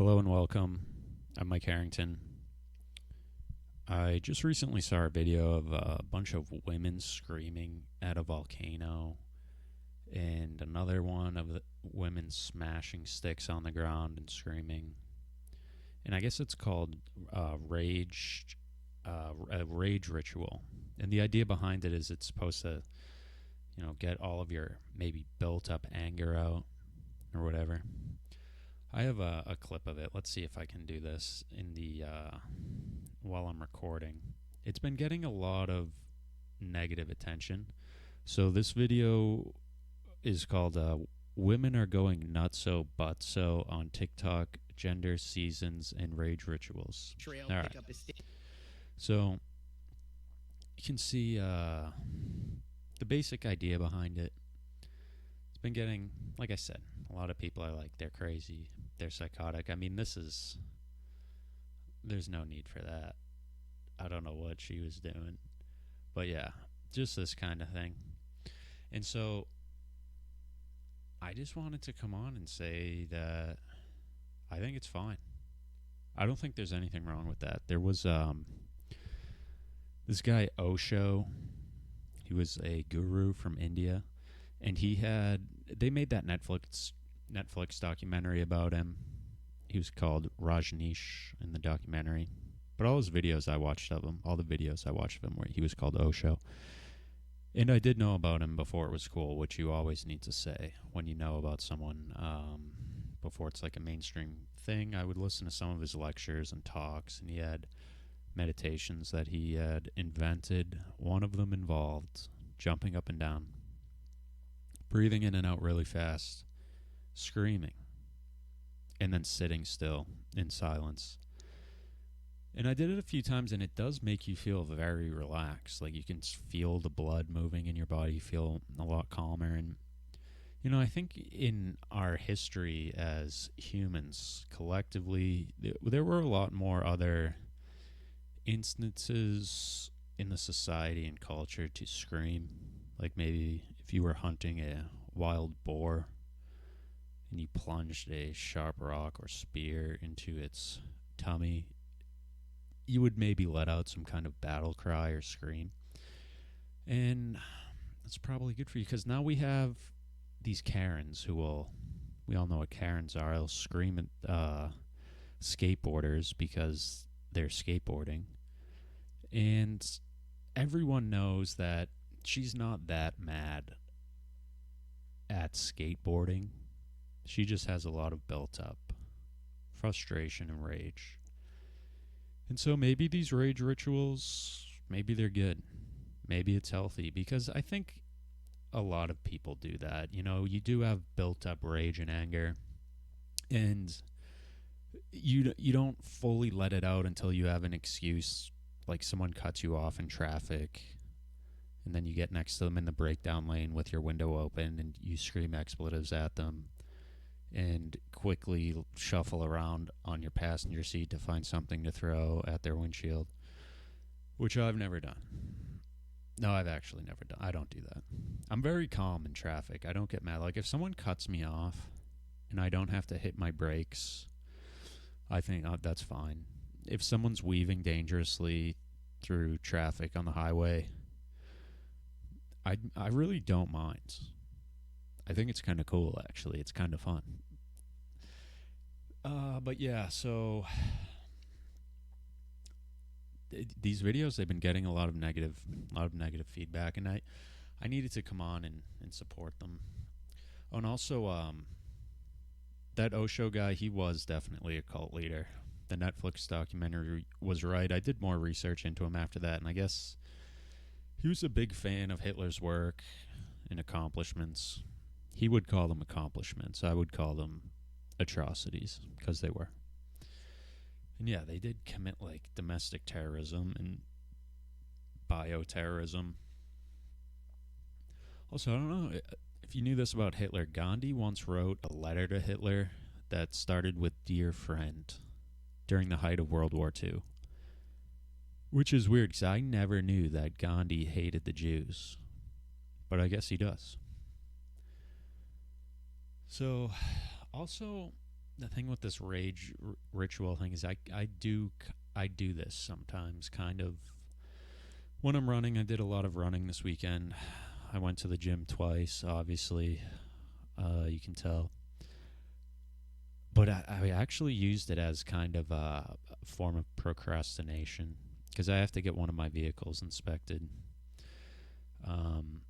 Hello and welcome. I'm Mike Harrington. I just recently saw a video of a bunch of women screaming at a volcano and another one of the women smashing sticks on the ground and screaming. And I guess it's called a rage ritual. And the idea behind it is it's supposed to, get all of your maybe built up anger out or whatever. I have a clip of it. Let's see if I can do this in the while I'm recording. It's been getting a lot of negative attention. So this video is called "Women Are Going Nutso Butso on TikTok: Gender, Seasons, and Rage Rituals." All right. So you can see the basic idea behind it. It's been getting, like I said, a lot of people are like, they're crazy, they're psychotic. I mean, there's no need for that. I don't know what she was doing. But yeah, just this kind of thing. And so I just wanted to come on and say that I think it's fine. I don't think there's anything wrong with that. There was this guy Osho. He was a guru from India, and they made that Netflix documentary about him. He was called Rajneesh in the documentary. But all the videos I watched of him, where he was called Osho. And I did know about him before it was cool, which you always need to say when you know about someone before it's like a mainstream thing. I would listen to some of his lectures and talks, and he had meditations that he had invented. One of them involved jumping up and down, breathing in and out really fast, screaming, and then sitting still in silence. And I did it a few times, and it does make you feel very relaxed. Like you can feel the blood moving in your body, you feel a lot calmer. And, I think in our history as humans, collectively, there were a lot more other instances in the society and culture to scream. Like maybe if you were hunting a wild boar and you plunged a sharp rock or spear into its tummy, you would maybe let out some kind of battle cry or scream. And that's probably good for you, because now we have these Karens we all know what Karens are. They'll scream at skateboarders because they're skateboarding. And everyone knows that she's not that mad at skateboarding. She just has a lot of built up frustration and rage. And so maybe these rage rituals, maybe they're good. Maybe it's healthy, because I think a lot of people do that. You do have built up rage and anger, and you don't fully let it out until you have an excuse, like someone cuts you off in traffic, and then you get next to them in the breakdown lane with your window open and you scream expletives at them and quickly shuffle around on your passenger seat to find something to throw at their windshield, which I've never done. No, I've actually never done. I don't do that. I'm very calm in traffic. I don't get mad. Like if someone cuts me off and I don't have to hit my brakes, I think that's fine. If someone's weaving dangerously through traffic on the highway, I really don't mind. I think it's kind of cool, actually. It's kind of fun. But yeah, so these videos, they've been getting a lot of negative feedback, and I needed to come on and support them. Oh, and also, that Osho guy, he was definitely a cult leader. The Netflix documentary was right. I did more research into him after that, and I guess he was a big fan of Hitler's work and accomplishments. He would call them accomplishments. I would call them atrocities, because they were. And yeah, they did commit like domestic terrorism and bioterrorism. Also, I don't know if you knew this about Hitler. Gandhi once wrote a letter to Hitler that started with "Dear Friend" during the height of World War II. Which is weird, because I never knew that Gandhi hated the Jews. But I guess he does. So, also, the thing with this rage ritual thing is I do this sometimes, kind of when I'm running. I did a lot of running this weekend. I went to the gym twice, obviously. You can tell. But I actually used it as kind of a form of procrastination because I have to get one of my vehicles inspected. Um,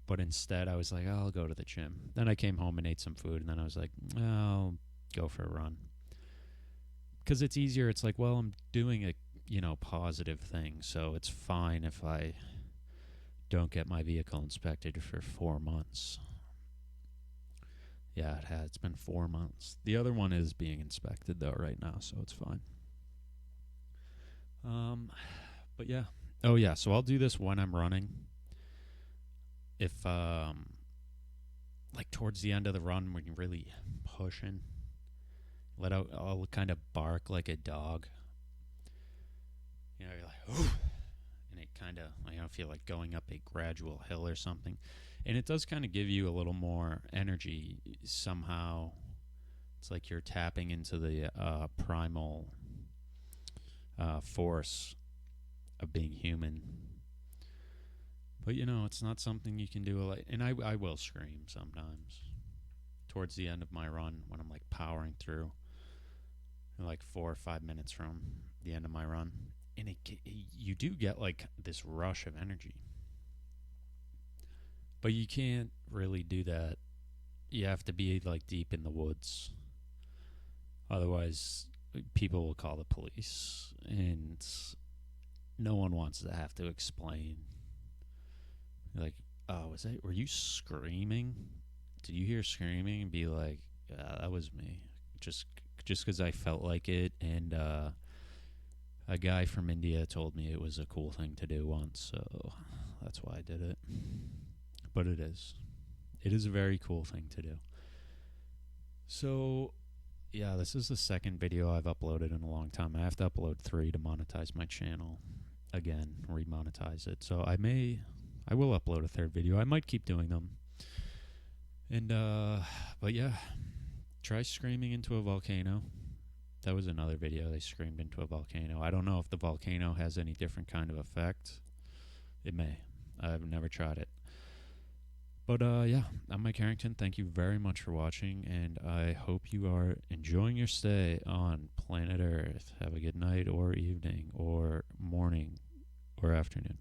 but instead, I was like, oh, I'll go to the gym. Then I came home and ate some food, and then I was like, I'll go for a run because it's easier. It's like, well, I'm doing a positive thing, so it's fine if I don't get my vehicle inspected for 4 months. Yeah, it has. It's been 4 months. The other one is being inspected though right now, so it's fine. But yeah. Oh yeah. So I'll do this when I'm running. If like towards the end of the run when you're really pushing, I'll kind of bark like a dog. You're like, ooh, and it kind of, feel like going up a gradual hill or something. And it does kind of give you a little more energy somehow. It's like you're tapping into the primal force of being human. But it's not something you can do. And I will scream sometimes towards the end of my run when I'm like powering through, like 4 or 5 minutes from the end of my run. And you do get like this rush of energy. But you can't really do that. You have to be like deep in the woods. Otherwise, people will call the police, and no one wants to have to explain. Like, oh, were you screaming? Did you hear screaming? And be like, yeah, that was me. Just because I felt like it, and a guy from India told me it was a cool thing to do once, so that's why I did it. But it is a very cool thing to do. So yeah, this is the second video I've uploaded in a long time. I have to upload 3 to monetize my channel again, remonetize it. So I will upload a 3rd video. I might keep doing them. And but yeah, try screaming into a volcano. That was another video. They screamed into a volcano. I don't know if the volcano has any different kind of effect. It may. I've never tried it. But yeah, I'm Mike Harrington. Thank you very much for watching, and I hope you are enjoying your stay on planet Earth. Have a good night or evening or morning or afternoon.